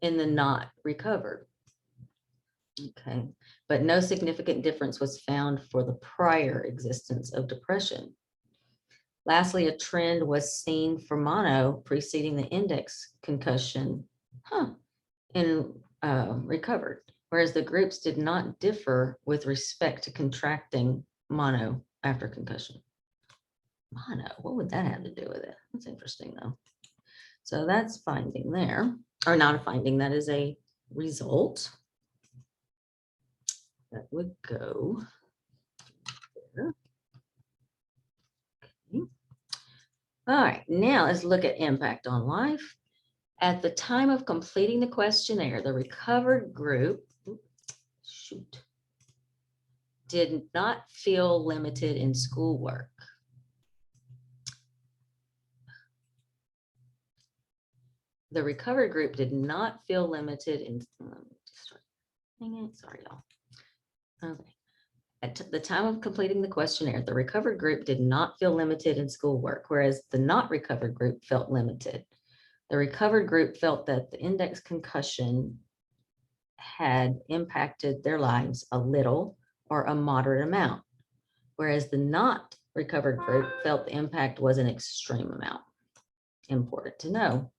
in the not recovered. Okay, but no significant difference was found for the prior existence of depression. Lastly, a trend was seen for mono preceding the index concussion in recovered, whereas the groups did not differ with respect to contracting mono after concussion. Mono, what would that have to do with it? That's interesting though. So that's finding there, or not a finding, that is a result. That would go there. Okay. All right, now let's look at impact on life. At the time of completing the questionnaire, the recovered group did not feel limited in schoolwork. The recovered group did not feel limited in, sorry, y'all. Okay. At the time of completing the questionnaire, the recovered group did not feel limited in schoolwork, whereas the not recovered group felt limited. The recovered group felt that the index concussion had impacted their lives a little or a moderate amount, whereas the not recovered group felt the impact was an extreme amount. Important to know.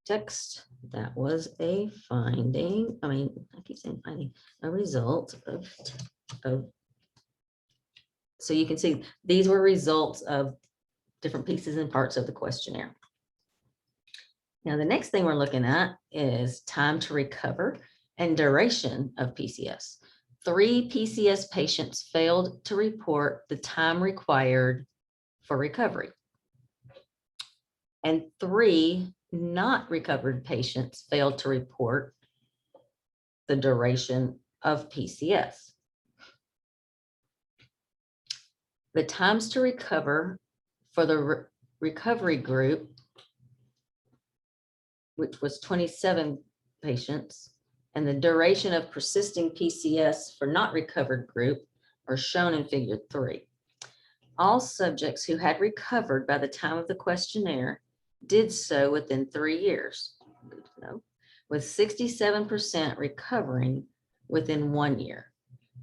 Text, that was a finding. I mean, I keep saying finding, a result of, so you can see these were results of different pieces and parts of the questionnaire. Now, the next thing we're looking at is time to recover and duration of PCS. 3 PCS patients failed to report the time required for recovery. And 3 not recovered patients failed to report the duration of PCS. The times to recover for the recovery group, which was 27 patients, and the duration of persisting PCS for not recovered group are shown in figure 3. All subjects who had recovered by the time of the questionnaire did so within 3 years. Good to know. With 67% recovering within 1 year,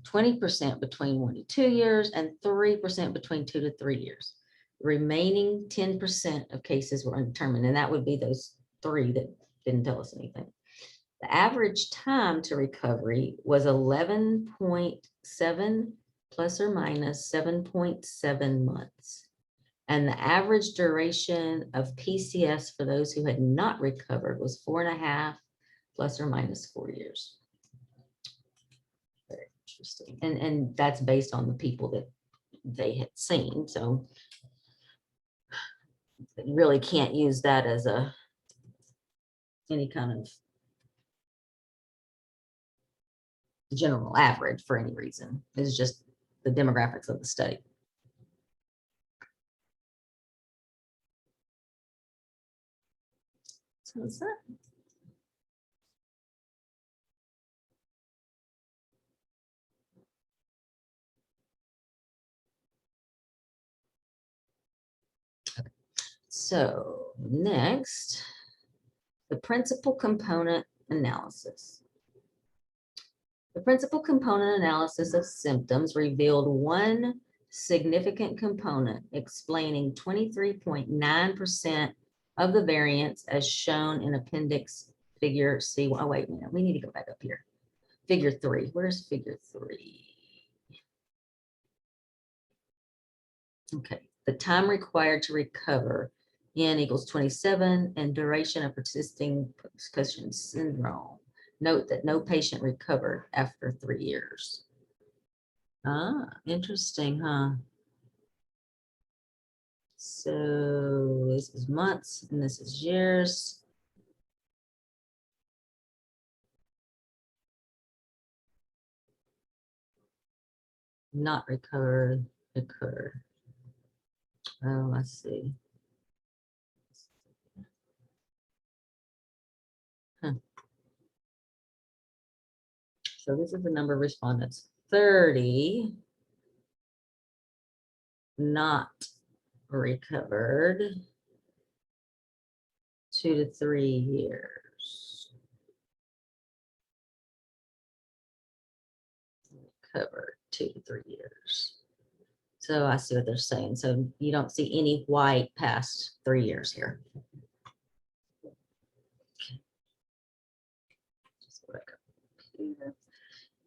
20% between 1 to 2 years, and 3% between 2 to 3 years. Remaining 10% of cases were undetermined, and that would be those 3 that didn't tell us anything. The average time to recovery was 11.7 plus or minus 7.7 months. And the average duration of PCS for those who had not recovered was 4.5 plus or minus 4 years. Very interesting. And that's based on the people that they had seen. So you really can't use that as any kind of general average for any reason. It's just the demographics of the study. So that's that. Okay. So next, the principal component analysis. The principal component analysis of symptoms revealed one significant component explaining 23.9% of the variance as shown in appendix figure C. Oh, wait a minute, we need to go back up here. Figure 3, where's figure 3? Okay, the time required to recover, N equals 27, and duration of persisting post-concussion syndrome. Note that no patient recovered after 3 years. Ah, interesting, huh? So this is months and this is years. Not recovered, occurred. Oh, let's see. Huh. So this is the number of respondents. 30 not recovered, 2 to 3 years. Recovered 2 to 3 years. So I see what they're saying. So you don't see any white past 3 years here.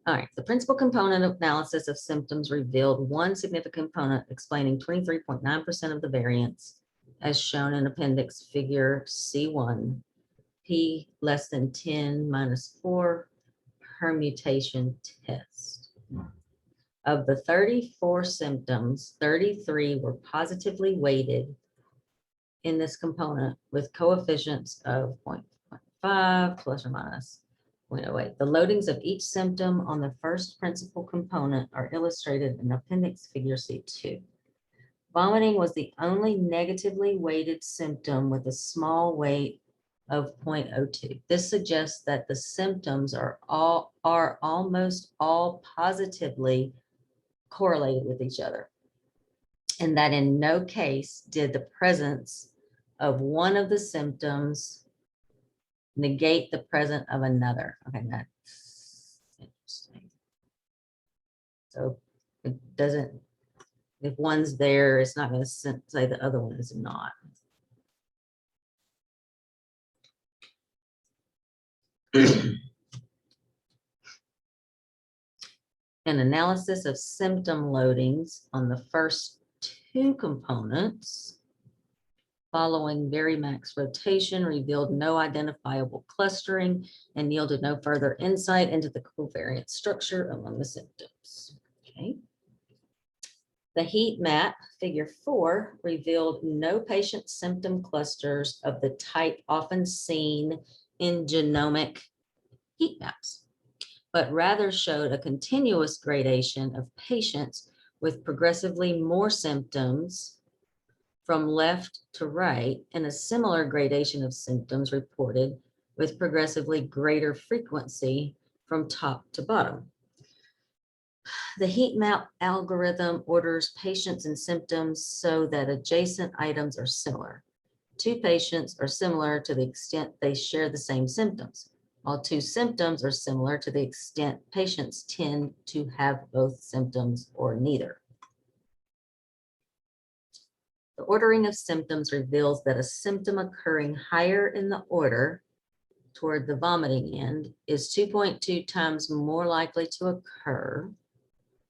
All right, the principal component of analysis of symptoms revealed one significant component explaining 23.9% of the variance as shown in appendix figure C1, P less than 10 minus 4 permutation test. Of the 34 symptoms, 33 were positively weighted in this component with coefficients of 0.5 plus or minus 0.08. The loadings of each symptom on the first principal component are illustrated in appendix figure C2. Vomiting was the only negatively weighted symptom with a small weight of 0.02. This suggests that the symptoms are almost all positively correlated with each other, and that in no case did the presence of one of the symptoms negate the presence of another. Okay, that's interesting. So it doesn't, if one's there, it's not going to say the other one is not. An analysis of symptom loadings on the first 2 components following Varimax rotation revealed no identifiable clustering and yielded no further insight into the covariance structure among the symptoms. Okay. The heat map, figure 4, revealed no patient symptom clusters of the type often seen in genomic heat maps, but rather showed a continuous gradation of patients with progressively more symptoms from left to right, and a similar gradation of symptoms reported with progressively greater frequency from top to bottom. The heat map algorithm orders patients and symptoms so that adjacent items are similar. two patients are similar to the extent they share the same symptoms, while two symptoms are similar to the extent patients tend to have both symptoms or neither. The ordering of symptoms reveals that a symptom occurring higher in the order toward the vomiting end is 2.2 times more likely to occur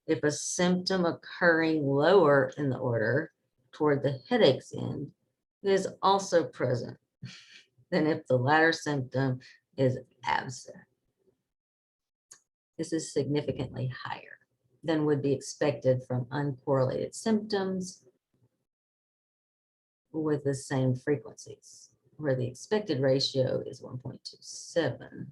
if a symptom occurring lower in the order toward the headaches end is also present than if the latter symptom is absent. This is significantly higher than would be expected from uncorrelated symptoms with the same frequencies, where the expected ratio is 1.27.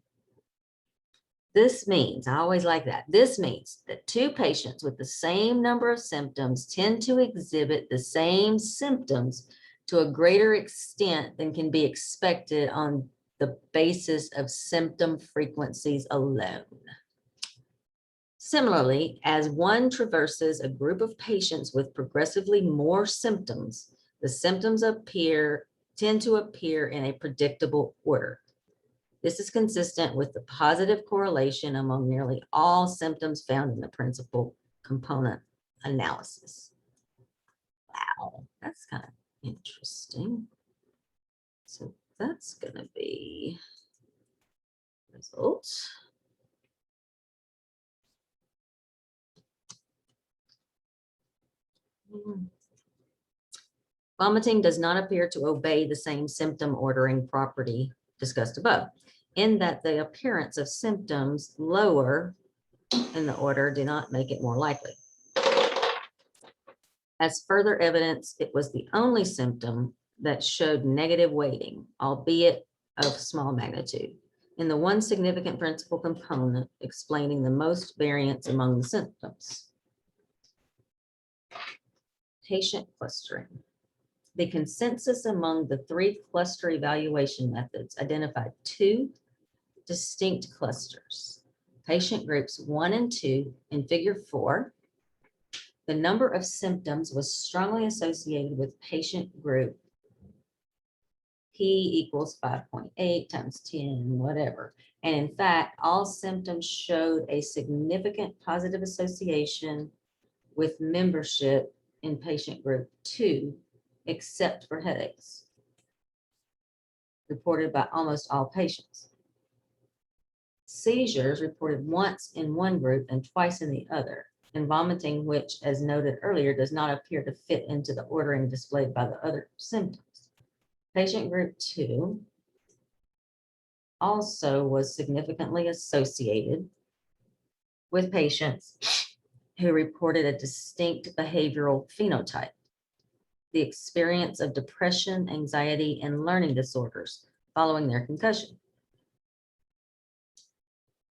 This means, I always like that, this means that two patients with the same number of symptoms tend to exhibit the same symptoms to a greater extent than can be expected on the basis of symptom frequencies alone. Similarly, as one traverses a group of patients with progressively more symptoms, the symptoms tend to appear in a predictable order. This is consistent with the positive correlation among nearly all symptoms found in the principal component analysis. Wow, that's kind of interesting. So that's going to be results. Vomiting does not appear to obey the same symptom ordering property discussed above, in that the appearance of symptoms lower in the order do not make it more likely. As further evidence, it was the only symptom that showed negative weighting, albeit of small magnitude, in the one significant principal component explaining the most variance among the symptoms. Patient clustering. The consensus among the three cluster evaluation methods identified two distinct clusters. Patient groups 1 and 2 in figure 4. The number of symptoms was strongly associated with patient group P equals 5.8 times 10, whatever. And in fact, all symptoms showed a significant positive association with membership in patient group 2, except for headaches, reported by almost all patients. Seizures reported once in one group and twice in the other, and vomiting, which, as noted earlier, does not appear to fit into the ordering displayed by the other symptoms. Patient group 2 also was significantly associated with patients who reported a distinct behavioral phenotype, the experience of depression, anxiety, and learning disorders following their concussion.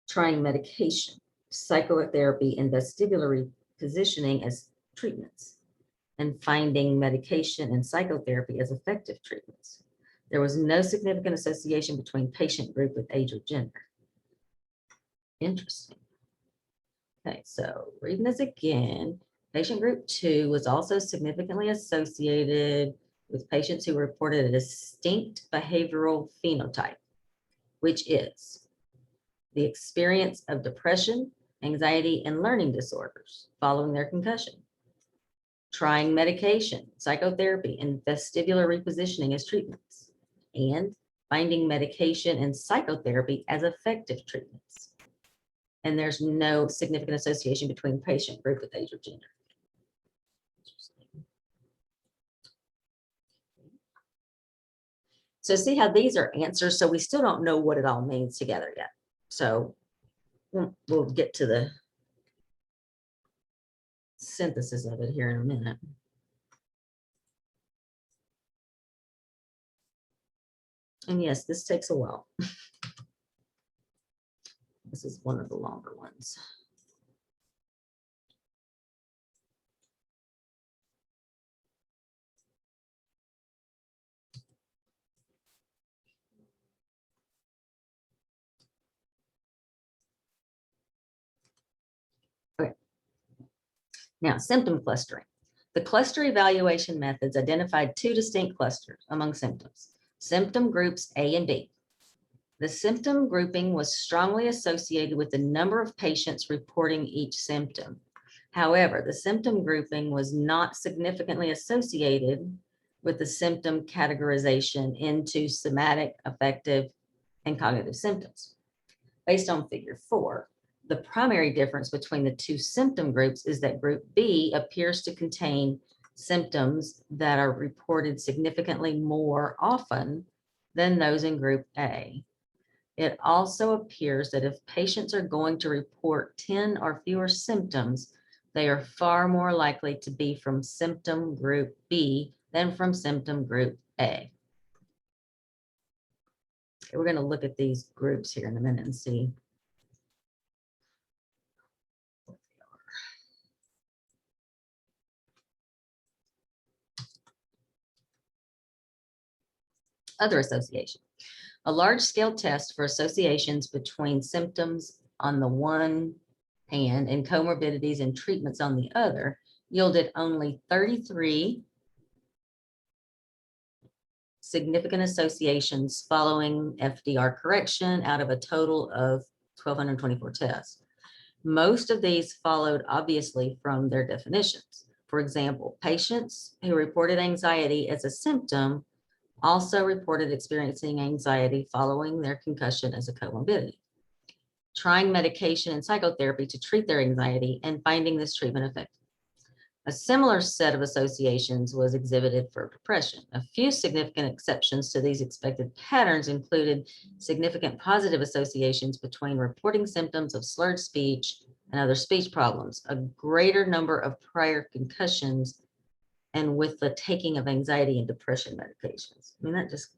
Trying medication, psychotherapy, and vestibular repositioning as treatments, and finding medication and psychotherapy as effective treatments. There was no significant association between patient group with age or gender. Interesting. Okay, so reading this again, patient group 2 was also significantly associated with patients who reported a distinct behavioral phenotype, which is the experience of depression, anxiety, and learning disorders following their concussion. Trying medication, psychotherapy, and vestibular repositioning as treatments, and finding medication and psychotherapy as effective treatments. And there's no significant association between patient group with age or gender. So see how these are answers. So we still don't know what it all means together yet. So we'll get to the synthesis of it here in a minute. And yes, this takes a while. This is one of the longer ones. Okay. Now, symptom clustering. The cluster evaluation methods identified two distinct clusters among symptoms, symptom groups A and B. The symptom grouping was strongly associated with the number of patients reporting each symptom. However, the symptom grouping was not significantly associated with the symptom categorization into somatic, affective, and cognitive symptoms. Based on figure 4, the primary difference between the two symptom groups is that group B appears to contain symptoms that are reported significantly more often than those in group A. It also appears that if patients are going to report 10 or fewer symptoms, they are far more likely to be from symptom group B than from symptom group A. Okay, we're going to look at these groups here in a minute and see. Other association. A large-scale test for associations between symptoms on the one hand and comorbidities and treatments on the other yielded only 33 significant associations following FDR correction out of a total of 1,224 tests. Most of these followed obviously from their definitions. For example, patients who reported anxiety as a symptom also reported experiencing anxiety following their concussion as a comorbidity, trying medication and psychotherapy to treat their anxiety and finding this treatment effective. A similar set of associations was exhibited for depression. A few significant exceptions to these expected patterns included significant positive associations between reporting symptoms of slurred speech and other speech problems, a greater number of prior concussions, and with the taking of anxiety and depression medications. I mean, that just